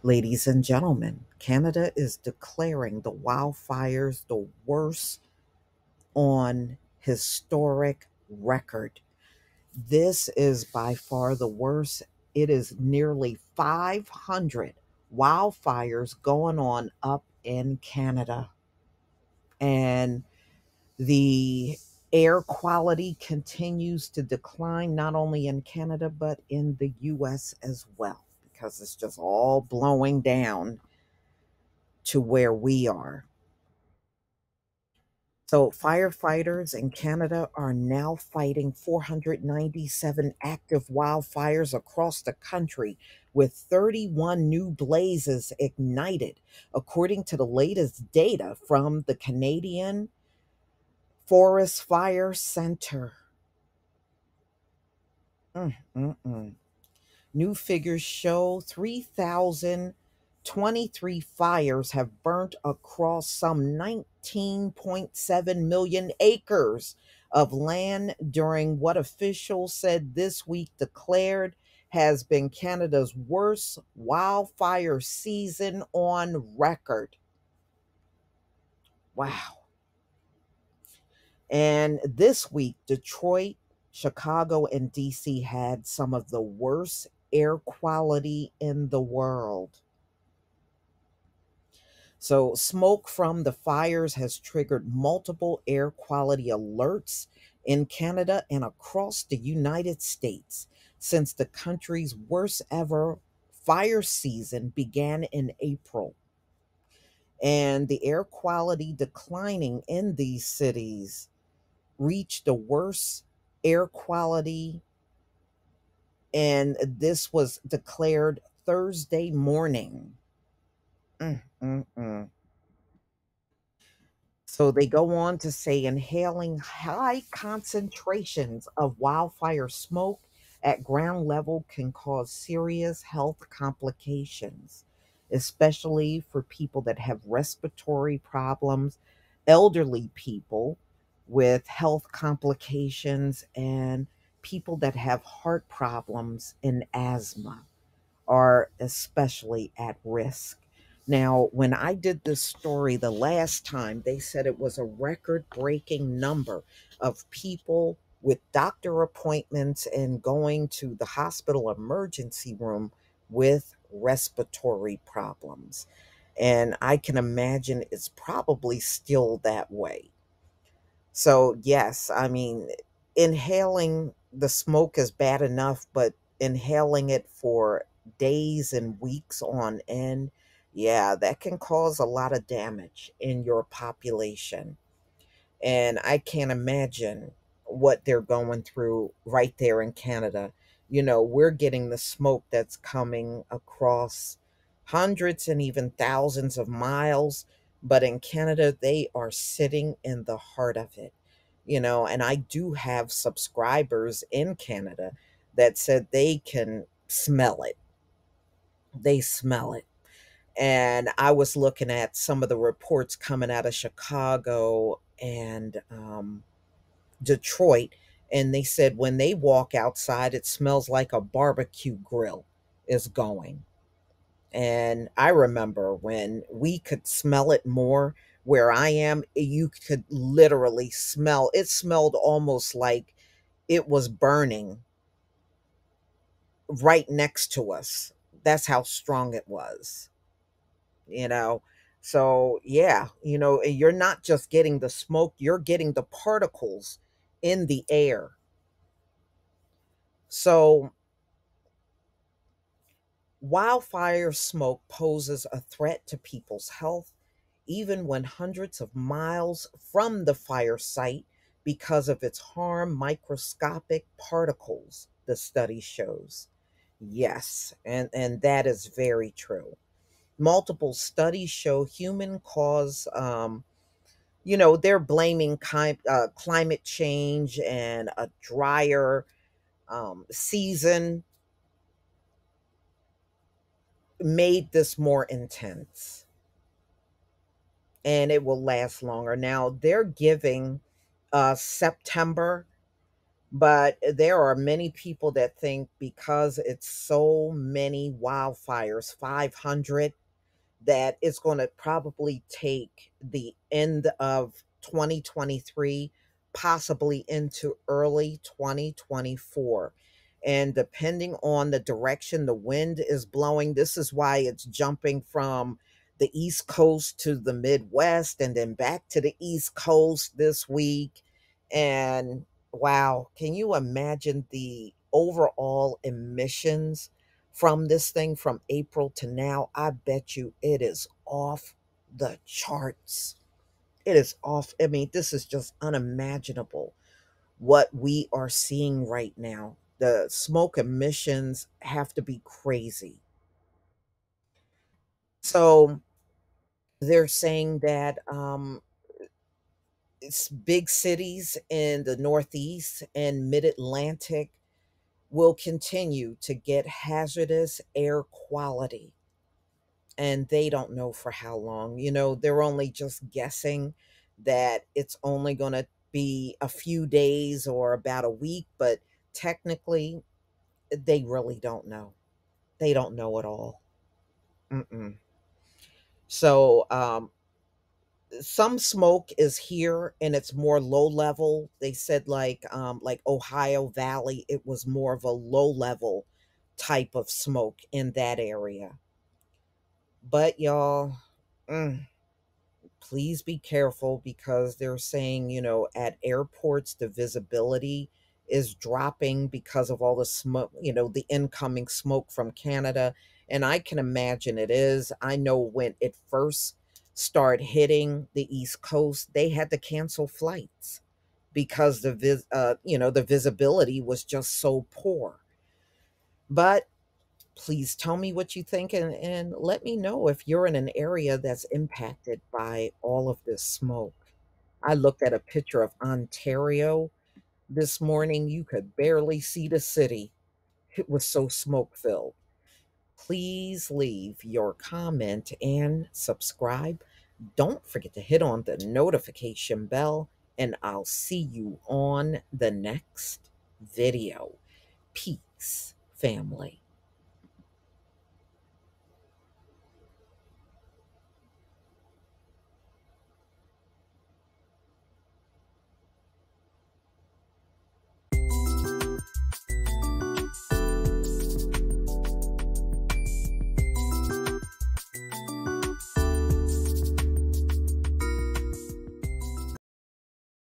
Ladies and gentlemen, Canada is declaring the wildfires the worst on historic record. This is by far the worst. It is nearly 500 wildfires going on up in Canada. And the air quality continues to decline, not only in Canada, but in the US as well, because it's just all blowing down to where we are. So, firefighters in Canada are now fighting 497 active wildfires across the country, with 31 new blazes ignited, according to the latest data from the Canadian Forest Fire Center. Mm, mm, mm. New figures show 3,023 fires have burnt across some 19.7 million acres of land during what officials said this week declared has been Canada's worst wildfire season on record. Wow. And this week, Detroit, Chicago, and DC had some of the worst air quality in the world. So, smoke from the fires has triggered multiple air quality alerts in Canada and across the United States since the country's worst ever fire season began in April. And the air quality declining in these cities reached the worst air quality, and this was declared Thursday morning. Mm, mm, mm. So they go on to say inhaling high concentrations of wildfire smoke at ground level can cause serious health complications, especially for people that have respiratory problems, elderly people with health complications, and people that have heart problems and asthma are especially at risk. Now, when I did this story the last time, they said it was a record breaking number of people with doctor appointments and going to the hospital emergency room with respiratory problems. And I can imagine it's probably still that way. So, yes, I mean, inhaling the smoke is bad enough, but inhaling it for days and weeks on end, yeah, that can cause a lot of damage in your population. And I can't imagine what they're going through right there in Canada. You know, we're getting the smoke that's coming across hundreds and even thousands of miles, but in Canada, they are sitting in the heart of it. You know, and I do have subscribers in Canada that said they can smell it. They smell it. And I was looking at some of the reports coming out of Chicago and Detroit, and they said when they walk outside, it smells like a barbecue grill is going. And I remember when we could smell it more where I am, you could literally smell it, smelled almost like it was burning right next to us. That's how strong it was, you know. So, yeah, you're not just getting the smoke, you're getting the particles in the air. So, wildfire smoke poses a threat to people's health, even when hundreds of miles from the fire site, because of its harm microscopic particles, the study shows. Yes, and that is very true. Multiple studies show human cause, they're blaming climate change and a drier season made this more intense, and it will last longer. Now they're giving September But there are many people that think because it's so many wildfires, 500, that it's going to probably take the end of 2023, possibly into early 2024. And depending on the direction the wind is blowing, this is why it's jumping from the East Coast to the Midwest and then back to the East Coast this week. And wow, can you imagine the overall emissions from this thing from April to now? I bet you it is off the charts. It is off. I mean, this is just unimaginable what we are seeing right now. The smoke emissions have to be crazy. So they're saying that it's big cities in the Northeast and Mid Atlantic will continue to get hazardous air quality, and they don't know for how long. They're only just guessing that it's only going to be a few days or about a week, but technically, they really don't know. They don't know at all. Mm-mm. So, some smoke is here and it's more low level. They said like Ohio Valley, it was more of a low level type of smoke in that area. But y'all, mm, please be careful because they're saying, at airports, the visibility is dropping because of all the smoke, the incoming smoke from Canada. And I can imagine it is. I know when it first started hitting the East Coast, they had to cancel flights because the visibility was just so poor. But please tell me what you think, and let me know if you're in an area that's impacted by all of this smoke. I looked at a picture of Ontario this morning. You could barely see the city. It was so smoke filled. Please leave your comment and subscribe. Don't forget to hit on the notification bell, and I'll see you on the next video. Peace, family.